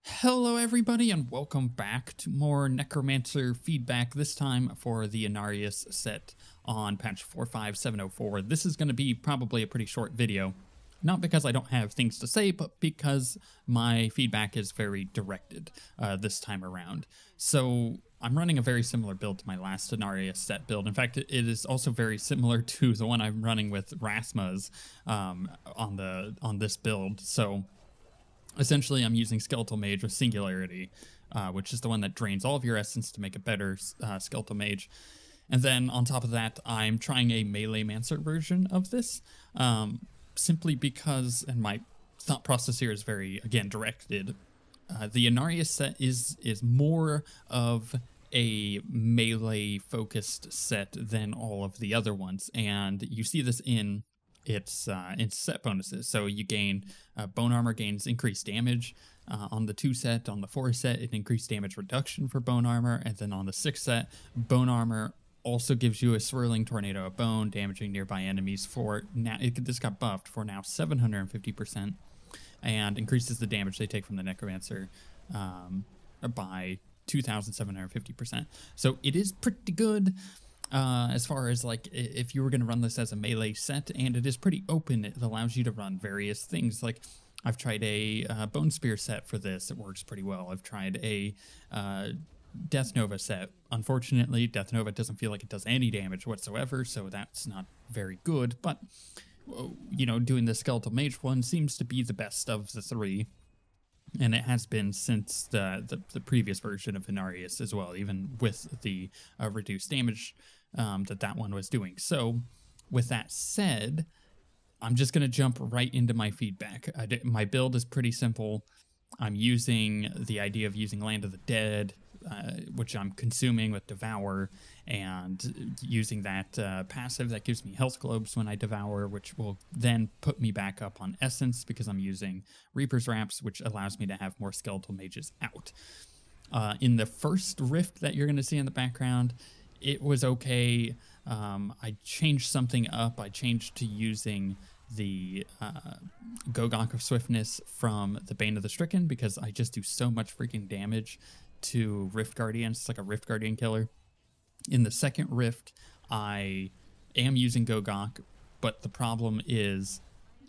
Hello everybody and welcome back to more Necromancer feedback, this time for the Inarius set on patch 45704. This is going to be probably a pretty short video, not because I don't have things to say, but because my feedback is very directed this time around. So I'm running a very similar build to my last Inarius set build. In fact, it is also very similar to the one I'm running with Rasma's on this build. So essentially, I'm using Skeletal Mage with Singularity, which is the one that drains all of your essence to make a better Skeletal Mage. And then on top of that, I'm trying a Necromancer version of this, simply because, and my thought process here is very, again, directed. The Inarius set is more of a melee-focused set than all of the other ones, and you see this in its set bonuses. So you gain bone armor gains increased damage on the 2 set. On the 4 set, it increased damage reduction for bone armor, and then on the 6 set, bone armor also gives you a swirling tornado of bone, damaging nearby enemies for now. This got buffed for now 750%, and increases the damage they take from the Necromancer by 2,750%. So it is pretty good. As far as like if you were going to run this as a melee set, and it is pretty open. It allows you to run various things. Like I've tried a Bone Spear set for this. It works pretty well. I've tried a Death Nova set. Unfortunately, Death Nova doesn't feel like it does any damage whatsoever, so that's not very good. But, you know, doing the Skeletal Mage one seems to be the best of the 3. And it has been since the previous version of Inarius as well, even with the reduced damage that one was doing. So with that said, I'm just going to jump right into my feedback. My build is pretty simple. I'm using the idea of using Land of the Dead, which I'm consuming with Devour, and using that passive that gives me health globes when I devour, which will then put me back up on essence because I'm using Reaper's Wraps, which allows me to have more skeletal mages out. In the first rift that you're going to see in the background, it was okay. I changed something up. I changed to using the Gogok of Swiftness from the Bane of the Stricken because I just do so much freaking damage to Rift Guardians. It's like a Rift Guardian killer. In the second rift, I am using Gogok, but the problem is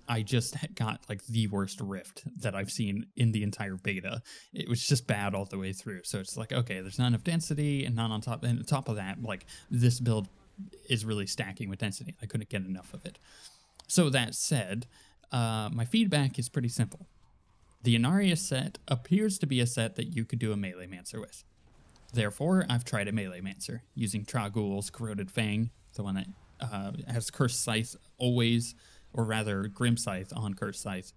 I just got like the worst rift that I've seen in the entire beta. It was just bad all the way through. So it's like, okay, there's not enough density, and not on top. And on top of that, like this build is really stacking with density. I couldn't get enough of it. So that said, my feedback is pretty simple. The Inarius set appears to be a set that you could do a Necromancer with. Therefore, I've tried a Necromancer using Tragul's Corroded Fang, the one that has Cursed Scythe always, or rather Grim Scythe on Cursed Scythe,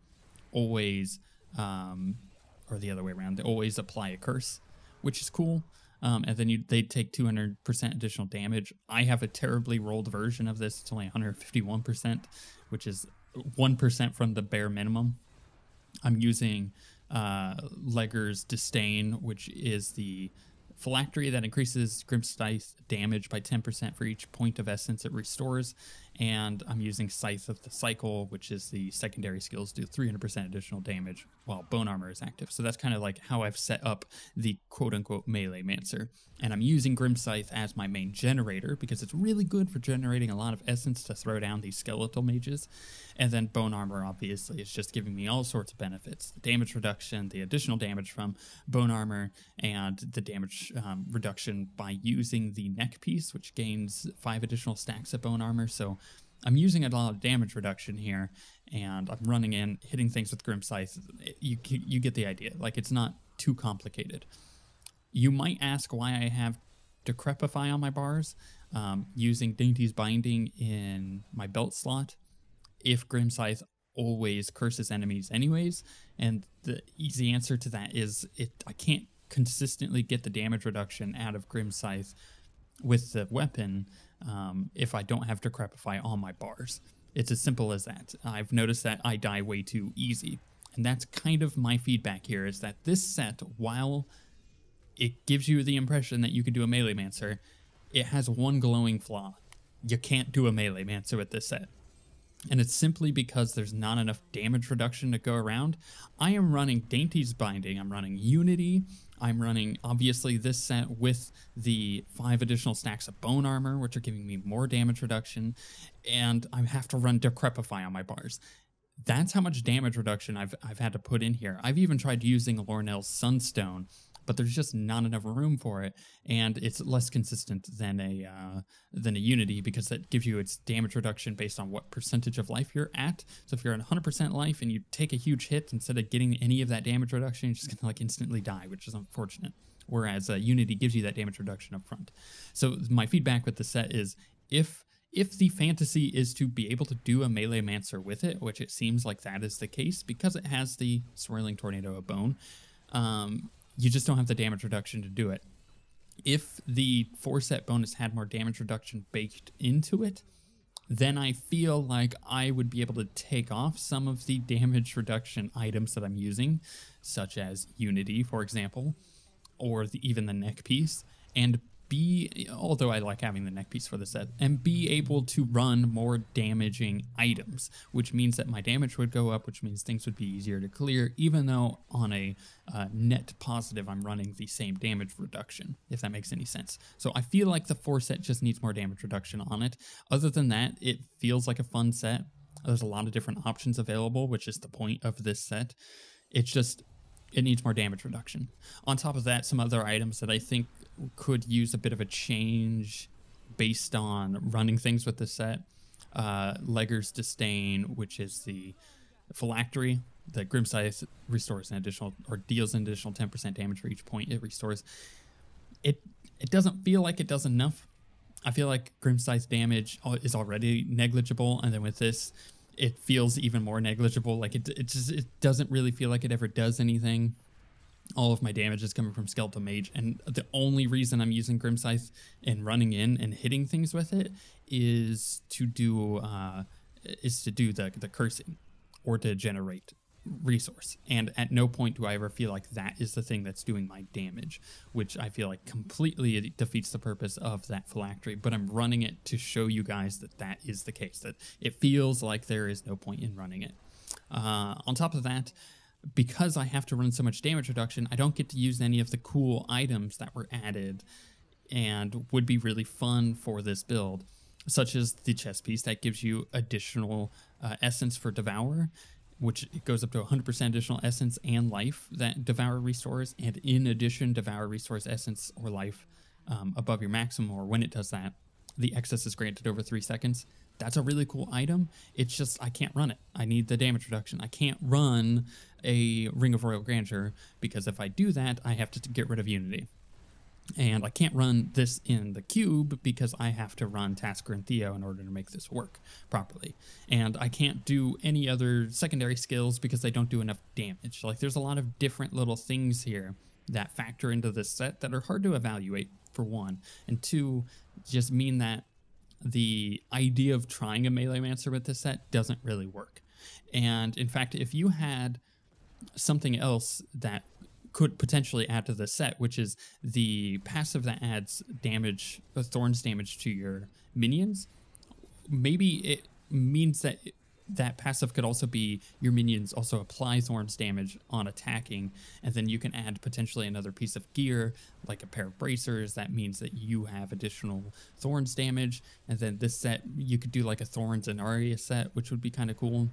always, or the other way around, they always apply a curse, which is cool. And then they take 200% additional damage. I have a terribly rolled version of this. It's only 151%, which is 1% from the bare minimum. I'm using Legger's Disdain, which is the phylactery that increases Grim Scythe damage by 10% for each point of essence it restores. And I'm using Scythe of the Cycle, which is the secondary skills do 300% additional damage while Bone Armor is active. So that's kind of like how I've set up the quote-unquote Necromancer. And I'm using Grim Scythe as my main generator because it's really good for generating a lot of essence to throw down these skeletal mages. And then Bone Armor, obviously, is just giving me all sorts of benefits. The damage reduction, the additional damage from Bone Armor, and the damage reduction by using the neck piece, which gains 5 additional stacks of Bone Armor. So I'm using a lot of damage reduction here, and I'm running in, hitting things with Grim Scythe. You get the idea. Like, it's not too complicated. You might ask why I have Decrepify on my bars, using Dainty's Binding in my belt slot. If Grim Scythe always curses enemies anyways, and the easy answer to that is I can't consistently get the damage reduction out of Grim Scythe with the weapon if I don't have Decrepify on my bars. It's as simple as that. I've noticed that I die way too easy. And that's kind of my feedback here, is that this set, while it gives you the impression that you could do a Necromancer, it has one glowing flaw. You can't do a Necromancer with this set. and it's simply because there's not enough damage reduction to go around. I am running Dainty's Binding, I'm running Unity, I'm running, obviously, this set with the 5 additional stacks of bone armor, which are giving me more damage reduction, and I have to run Decrepify on my bars. That's how much damage reduction I've had to put in here. I've even tried using Lornell's Sunstone, but there's just not enough room for it, and it's less consistent than a Unity, because that gives you its damage reduction based on what percentage of life you're at. So if you're at 100% life and you take a huge hit, instead of getting any of that damage reduction, you're just gonna like instantly die, which is unfortunate. Whereas Unity gives you that damage reduction up front. So my feedback with the set is, if the fantasy is to be able to do a melee mancer with it, which it seems like that is the case because it has the Swirling Tornado of Bone, you just don't have the damage reduction to do it. If the 4-set bonus had more damage reduction baked into it, then I feel like I would be able to take off some of the damage reduction items that I'm using, such as Unity, for example, or even the neck piece, and although I like having the neck piece for the set, and be able to run more damaging items, which means that my damage would go up, which means things would be easier to clear, even though on a net positive I'm running the same damage reduction, if that makes any sense. So I feel like the 4-set just needs more damage reduction on it. Other than that, it feels like a fun set. There's a lot of different options available, which is the point of this set. It needs more damage reduction. On top of that, some other items that I think could use a bit of a change based on running things with the set. Legger's Disdain, which is the phylactery that Grimscythe restores an additional, or deals an additional 10% damage for each point it restores. It doesn't feel like it does enough. I feel like Grimscythe damage is already negligible, and then with this, it feels even more negligible. Like it doesn't really feel like it ever does anything. All of my damage is coming from Skeletal Mage, and the only reason I'm using Grimscythe and running in and hitting things with it is to do the cursing, or to generate resource. And at no point do I ever feel like that is the thing that's doing my damage, which I feel like completely defeats the purpose of that phylactery. But I'm running it to show you guys that that is the case, that it feels like there is no point in running it. On top of that, because I have to run so much damage reduction, I don't get to use any of the cool items that were added and would be really fun for this build, such as the chest piece that gives you additional essence for Devour, which goes up to 100% additional essence and life that Devour restores, and in addition, Devour restores essence or life above your maximum, or when it does that, the excess is granted over 3 seconds. That's a really cool item. It's just, I can't run it. I need the damage reduction. I can't run a Ring of Royal Grandeur, because if I do that, I have to get rid of Unity. And I can't run this in the cube because I have to run Tasker and Theo in order to make this work properly. And I can't do any other secondary skills because they don't do enough damage. Like, there's a lot of different little things here that factor into this set that are hard to evaluate, for one. And two, just mean that the idea of trying a melee mancer with this set doesn't really work. And in fact, if you had something else that could potentially add to the set, which is the passive that adds damage, thorns damage to your minions, maybe it means that that passive could also be your minions also apply thorns damage on attacking, and then you can add potentially another piece of gear like a pair of bracers that means that you have additional thorns damage. And then this set, you could do like a thorns Inarius set, which would be kind of cool.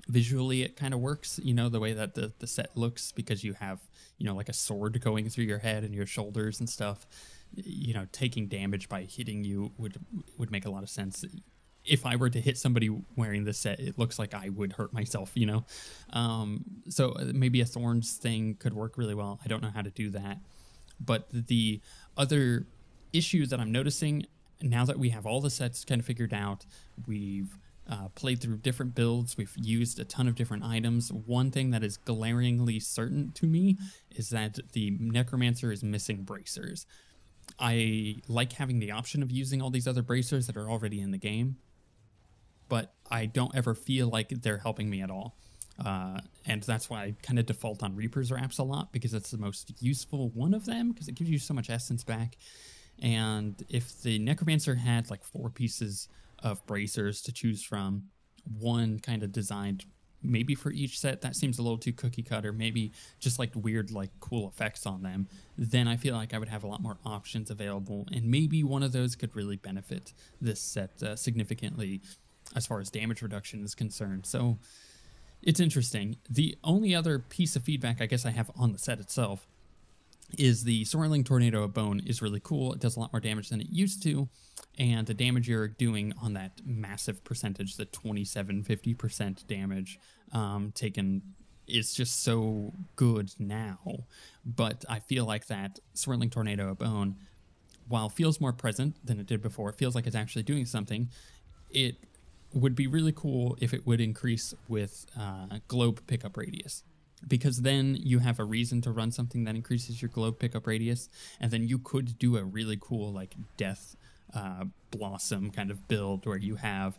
Visually it kind of works, you know, the way that the set looks, because you have, you know, like a sword going through your head and your shoulders and stuff. You know, taking damage by hitting you would make a lot of sense. If I were to hit somebody wearing this set, it looks like I would hurt myself, you know? So maybe a thorns thing could work really well. I don't know how to do that. But the other issue that I'm noticing, now that we have all the sets kind of figured out, we've played through different builds, we've used a ton of different items, one thing that is glaringly certain to me is that the Necromancer is missing bracers. I like having the option of using all these other bracers that are already in the game, but I don't ever feel like they're helping me at all. And that's why I kind of default on Reaper's Wraps a lot, because it's the most useful one of them, because it gives you so much essence back. And if the Necromancer had like 4 pieces of bracers to choose from, one kind of designed maybe for each set. That seems a little too cookie cutter, maybe just like weird, like cool effects on them. Then I feel like I would have a lot more options available, and maybe one of those could really benefit this set significantly as far as damage reduction is concerned. So it's interesting. The only other piece of feedback I guess I have on the set itself is the Swirling Tornado of Bone is really cool. It does a lot more damage than it used to, and the damage you're doing on that massive percentage, the 27-50% damage taken, is just so good now. But I feel like that Swirling Tornado of Bone, while feels more present than it did before, it feels like it's actually doing something. It would be really cool if it would increase with globe pickup radius, because then you have a reason to run something that increases your globe pickup radius, and then you could do a really cool like death blossom kind of build where you have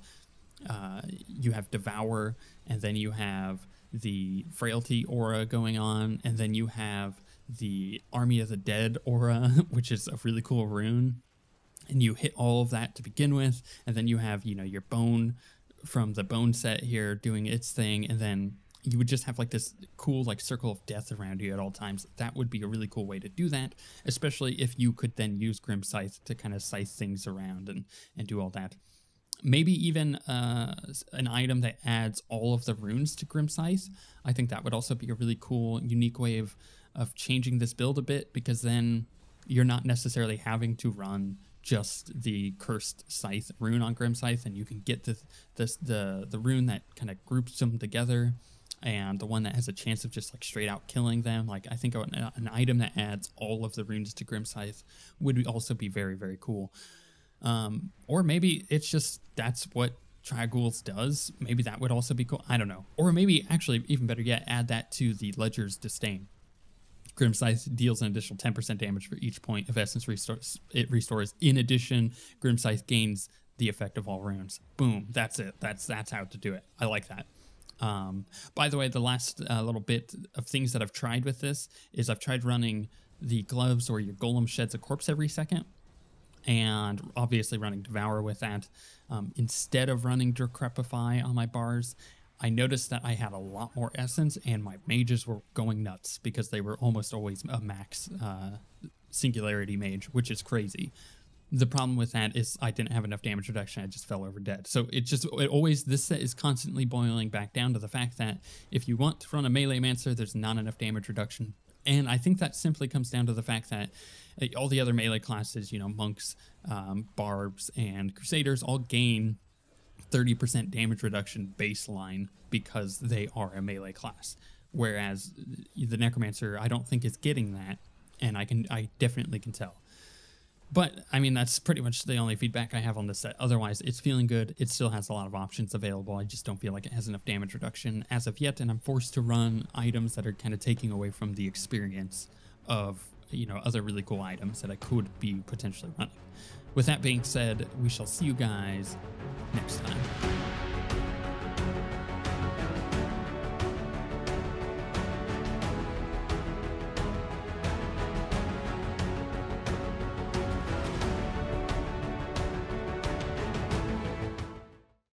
Devour, and then you have the Frailty aura going on, and then you have the Army of the Dead aura, which is a really cool rune, and you hit all of that to begin with, and then you have, you know, your Bone from the Bone set here doing its thing, and then you would just have like this cool like circle of death around you at all times. That would be a really cool way to do that, especially if you could then use Grim Scythe to kind of scythe things around and do all that. Maybe even an item that adds all of the runes to Grim Scythe. I think that would also be a really cool, unique way of changing this build a bit, because then you're not necessarily having to run just the Cursed Scythe rune on Grim Scythe, and you can get the rune that kind of groups them together, and the one that has a chance of just like straight out killing them. Like, I think an item that adds all of the runes to Grim Scythe would also be very, very cool. Or maybe it's just that's what Tri-Ghouls does. Maybe that would also be cool. I don't know. Or maybe, actually, even better yet, add that to the Ledger's Disdain. Grim Scythe deals an additional 10% damage for each point of essence it restores. In addition, Grim Scythe gains the effect of all runes. Boom. That's it. That's how to do it. I like that. By the way, the last little bit of things that I've tried with this is I've tried running the gloves where your golem sheds a corpse every second, and obviously running Devour with that. Instead of running Decrepify on my bars, I noticed that I had a lot more essence, and my mages were going nuts because they were almost always a max singularity mage, which is crazy. The problem with that is I didn't have enough damage reduction. I just fell over dead. So this set is constantly boiling back down to the fact that if you want to run a melee mancer, there's not enough damage reduction. And I think that simply comes down to the fact that all the other melee classes, you know, monks, barbs, and crusaders all gain 30% damage reduction baseline because they are a melee class. Whereas the Necromancer, I don't think is getting that, and I definitely can tell. But, I mean, that's pretty much the only feedback I have on this set. Otherwise, it's feeling good. It still has a lot of options available. I just don't feel like it has enough damage reduction as of yet, and I'm forced to run items that are kind of taking away from the experience of, you know, other really cool items that I could be potentially running. With that being said, we shall see you guys next time.